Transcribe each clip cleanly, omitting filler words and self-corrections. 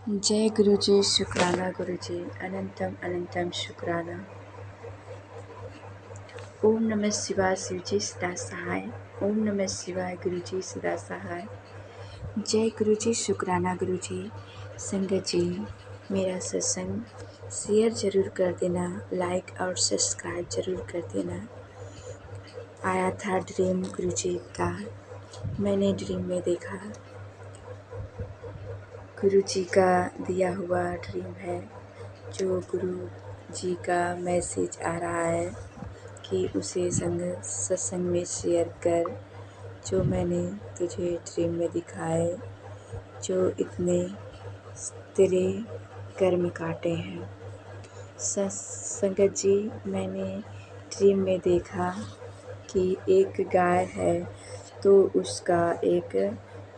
जय गुरुजी, शुक्राना गुरुजी, अनंतम अनंतम शुक्राना। ओम नमः शिवाय शिवजी सदा सहाय। ओम नमः शिवाय गुरुजी सदा सहाय। जय गुरुजी, शुक्राना गुरुजी। संगत जी, मेरा सत्संग शेयर ज़रूर कर देना, लाइक और सब्सक्राइब ज़रूर कर देना। आया था ड्रीम गुरुजी का, मैंने ड्रीम में देखा गुरु जी का दिया हुआ ड्रीम है, जो गुरु जी का मैसेज आ रहा है कि उसे सत्संग में शेयर कर, जो मैंने तुझे ड्रीम में दिखाए, जो इतने तेरे कर्म काटे हैं। संगत जी, मैंने ड्रीम में देखा कि एक गाय है, तो उसका एक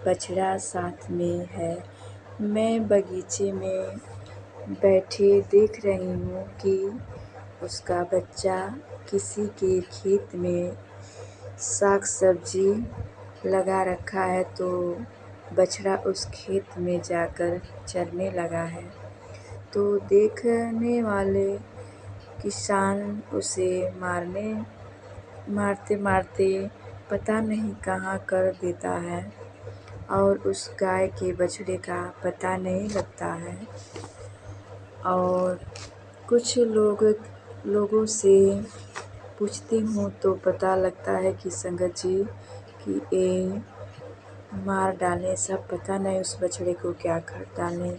बछड़ा साथ में है। मैं बगीचे में बैठे देख रही हूँ कि उसका बच्चा किसी के खेत में साग सब्जी लगा रखा है, तो बछड़ा उस खेत में जाकर चरने लगा है। तो देखने वाले किसान उसे मारते मारते पता नहीं कहाँ कर देता है, और उस गाय के बछड़े का पता नहीं लगता है। और कुछ लोगों से पूछती हूँ तो पता लगता है कि संगत जी कि ये मार डाले, सब पता नहीं उस बछड़े को क्या कर डाले,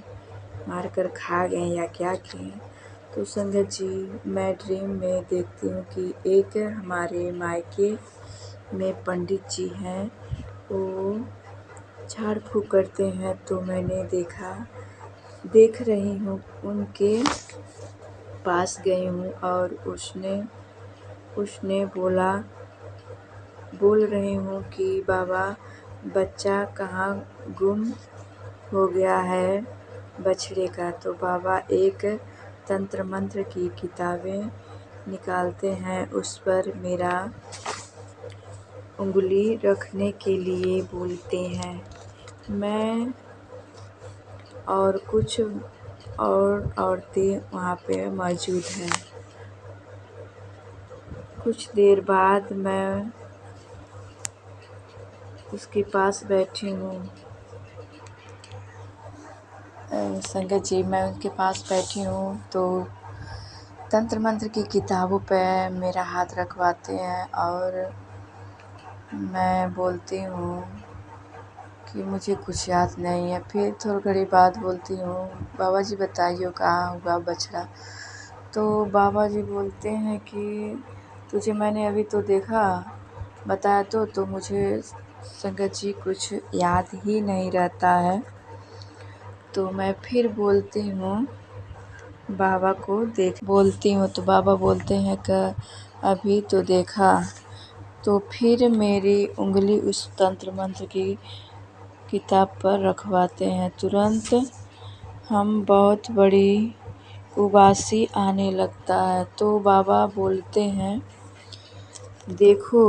मार कर खा गए या क्या किए। तो संगत जी, मैं ड्रीम में देखती हूँ कि एक हमारे मायके में पंडित जी हैं, वो झाड़ फूँक करते हैं। तो मैंने देख रही हूँ, उनके पास गई हूँ और उसने बोल रही हूँ कि बाबा, बच्चा कहाँ गुम हो गया है बछड़े का। तो बाबा एक तंत्र मंत्र की किताबें निकालते हैं, उस पर मेरा उंगली रखने के लिए बोलते हैं। मैं और कुछ और औरतें वहाँ पे मौजूद हैं। कुछ देर बाद मैं उसके पास बैठी हूँ। संगत जी, मैं उनके पास बैठी हूँ तो तंत्र मंत्र की किताबों पे मेरा हाथ रखवाते हैं, और मैं बोलती हूँ कि मुझे कुछ याद नहीं है। फिर थोड़ी घड़ी बाद बोलती हूँ, बाबा जी बताइए कहाँ हुआ बछड़ा। तो बाबा जी बोलते हैं कि तुझे मैंने अभी तो देखा, बताया तो मुझे संगत जी कुछ याद ही नहीं रहता है। तो मैं फिर बोलती हूँ बाबा को बोलती हूँ तो बाबा बोलते हैं कि अभी तो देखा। तो फिर मेरी उंगली उस तंत्र मंत्र की किताब पर रखवाते हैं। तुरंत हम बहुत बड़ी उबासी आने लगता है। तो बाबा बोलते हैं, देखो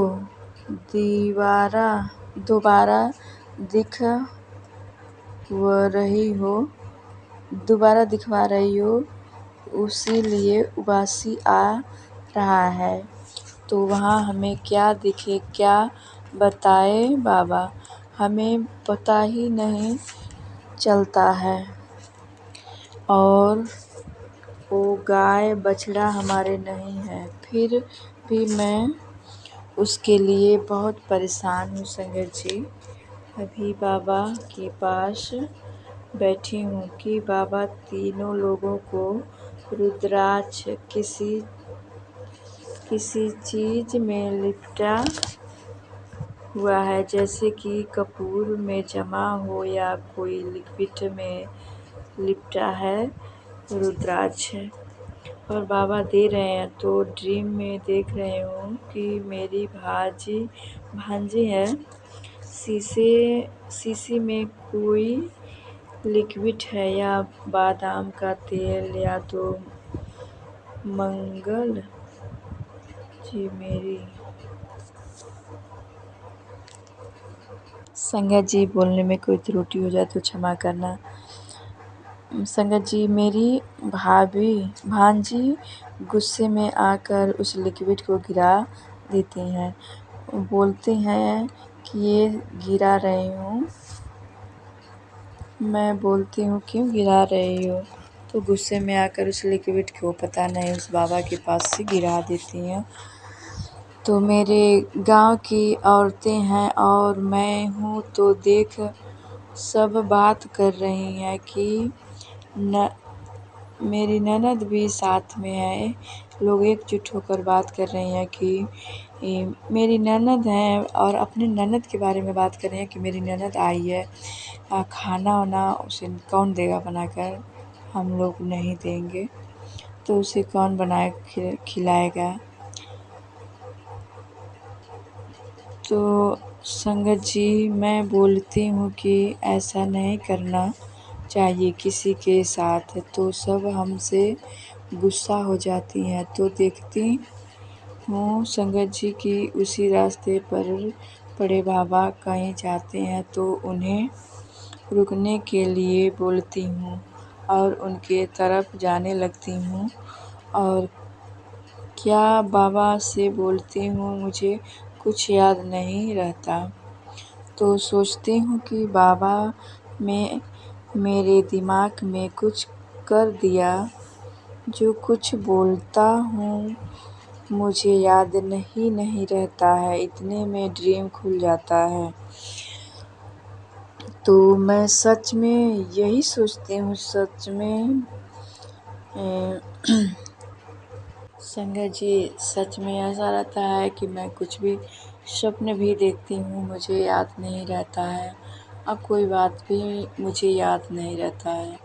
दोबारा दिखवा रही हो, उसी लिए उबासी आ रहा है। तो वहाँ हमें क्या दिखे, क्या बताए बाबा, हमें पता ही नहीं चलता है। और वो गाय बछड़ा हमारे नहीं है, फिर भी मैं उसके लिए बहुत परेशान हूँ संगत जी। अभी बाबा के पास बैठी हूँ कि बाबा तीनों लोगों को रुद्राक्ष किसी चीज़ में लिपटा हुआ है, जैसे कि कपूर में जमा हो या कोई लिक्विड में लिपटा है रुद्राक्ष, और बाबा दे रहे हैं। तो ड्रीम में देख रही हूँ कि मेरी भांजी है, शीशी में कोई लिक्विड है, या बादाम का तेल, या तो मंगल जी मेरी संगत जी, बोलने में कोई त्रुटि हो जाए तो क्षमा करना। संगत जी, मेरी भांजी गुस्से में आकर उस लिक्विड को गिरा देती हैं। बोलते हैं कि ये गिरा रही हूँ। मैं बोलती हूँ क्यों गिरा रही हो, तो गुस्से में आकर उस लिक्विड को पता नहीं उस बाबा के पास से गिरा देती हैं। तो मेरे गांव की औरतें हैं और मैं हूँ, तो देख सब बात कर रही हैं कि मेरी ननद भी साथ में है। लोग एकजुट होकर बात कर रही हैं कि मेरी ननद है और अपनी ननद के बारे में बात कर रही हैं कि मेरी ननद आई है, खाना वाना उसे कौन देगा बनाकर, हम लोग नहीं देंगे तो उसे कौन बनाए खिलाएगा। तो संगत जी, मैं बोलती हूँ कि ऐसा नहीं करना चाहिए किसी के साथ, तो सब हमसे गुस्सा हो जाती हैं। तो देखती हूँ संगत जी कि उसी रास्ते पर बड़े बाबा कहीं जाते हैं तो उन्हें रुकने के लिए बोलती हूँ और उनके तरफ जाने लगती हूँ और क्या बाबा से बोलती हूँ मुझे कुछ याद नहीं रहता। तो सोचती हूँ कि बाबा में मेरे दिमाग में कुछ कर दिया। जो कुछ बोलता हूँ मुझे याद नहीं रहता है, इतने में ड्रीम खुल जाता है। तो मैं सच में यही सोचती हूँ, सच में संगत जी, सच में ऐसा रहता है कि मैं कुछ भी स्वप्न भी देखती हूँ मुझे याद नहीं रहता है, अब कोई बात भी मुझे याद नहीं रहता है।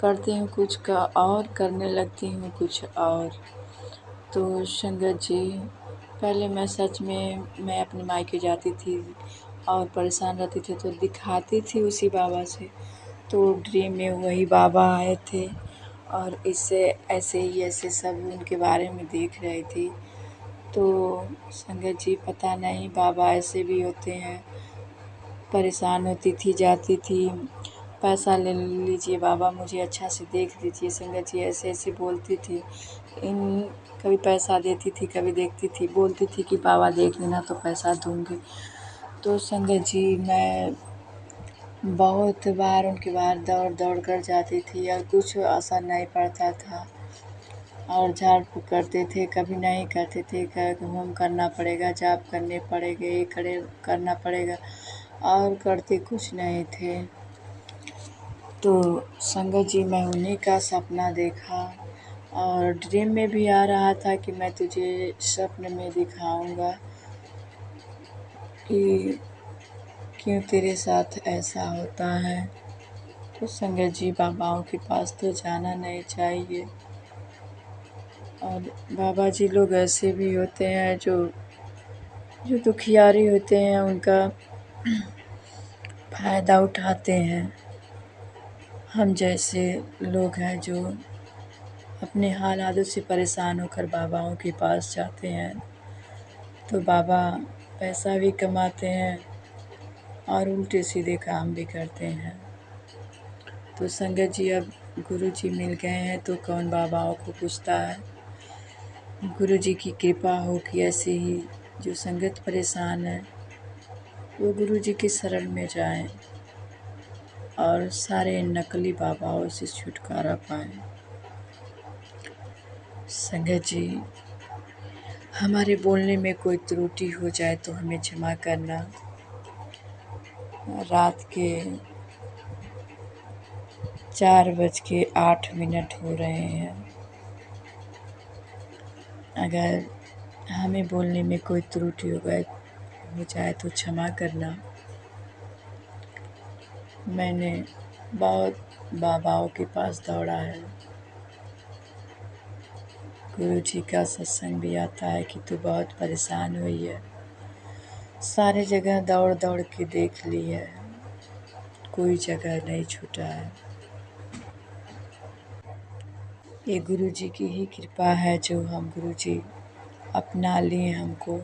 करती हूँ कुछ का और करने लगती हूँ कुछ और। तो संगत जी, पहले मैं सच में मैं अपने मायके जाती थी और परेशान रहती थी तो दिखाती थी उसी बाबा से, तो ड्रीम में वही बाबा आए थे और इससे ऐसे सब उनके बारे में देख रही थी। तो संगत जी, पता नहीं बाबा ऐसे भी होते हैं। परेशान होती थी, जाती थी, पैसा ले लीजिए बाबा, मुझे अच्छा से देख लीजिए। संगत जी ऐसे बोलती थी, कभी पैसा देती थी, कभी देखती थी, बोलती थी कि बाबा देख लेना तो पैसा दूँगी। तो संगत जी, मैं बहुत बार उनके बाद दौड़ कर जाती थी और कुछ असर नहीं पड़ता था और झाड़ फूँक करते थे, कभी नहीं करते थे, होम करना पड़ेगा, जाप करने पड़ेंगे, ये करना पड़ेगा और करते कुछ नहीं थे। तो संगत जी, मैं उन्हीं का सपना देखा और ड्रीम में भी आ रहा था कि मैं तुझे स्वप्न में दिखाऊंगा कि क्यों तेरे साथ ऐसा होता है। तो संगत जी, बाबाओं के पास तो जाना नहीं चाहिए और बाबा जी लोग ऐसे भी होते हैं जो दुखियारी होते हैं, उनका फ़ायदा उठाते हैं। हम जैसे लोग हैं जो अपने हालातों से परेशान होकर बाबाओं के पास जाते हैं, तो बाबा पैसा भी कमाते हैं और उल्टे सीधे काम भी करते हैं। तो संगत जी, अब गुरु जी मिल गए हैं तो कौन बाबाओं को पूछता है। गुरु जी की कृपा हो कि ऐसे ही जो संगत परेशान है वो गुरु जी की शरण में जाएं और सारे नकली बाबाओं से छुटकारा पाएं। संगत जी, हमारे बोलने में कोई त्रुटि हो जाए तो हमें क्षमा करना। रात के 4:08 हो रहे हैं। अगर हमें बोलने में कोई त्रुटि हो जाए तो क्षमा करना। मैंने बहुत बाबाओं के पास दौड़ा है। गुरु जी का सत्संग भी आता है कि तू बहुत परेशान हुई है, सारे जगह दौड़ दौड़ के देख ली है, कोई जगह नहीं छूटा है। ये गुरु जी की ही कृपा है जो हम गुरु जी अपना लिए हमको।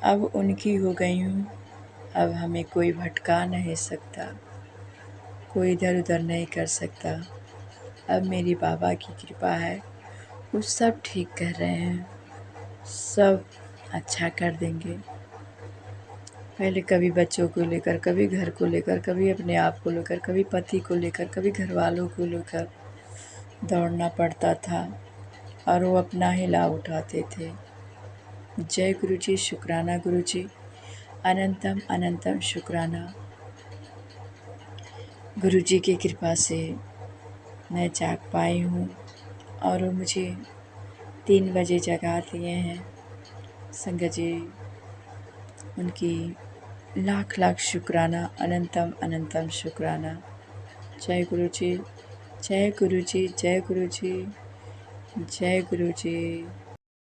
अब उनकी हो गई हूँ, अब हमें कोई भटका नहीं सकता, कोई इधर उधर नहीं कर सकता। अब मेरी बाबा की कृपा है, वो सब ठीक कर रहे हैं, सब अच्छा कर देंगे। पहले कभी बच्चों को लेकर, कभी घर को लेकर, कभी अपने आप को लेकर, कभी पति को लेकर, कभी घर वालों को लेकर दौड़ना पड़ता था और वो अपना ही लाभ उठाते थे। जय गुरु जी, शुक्राना गुरु जी, अनंतम अनंतम शुक्राना। गुरु जी की कृपा से मैं जाग पाई हूँ और वो मुझे 3 बजे जगा दिए हैं। संगत जी, उनकी लाख लाख शुक्राना, अनंतम अनंतम शुक्राना। जय गुरु जी, जय गुरु जी, जय गुरु जी, जय गुरु जी।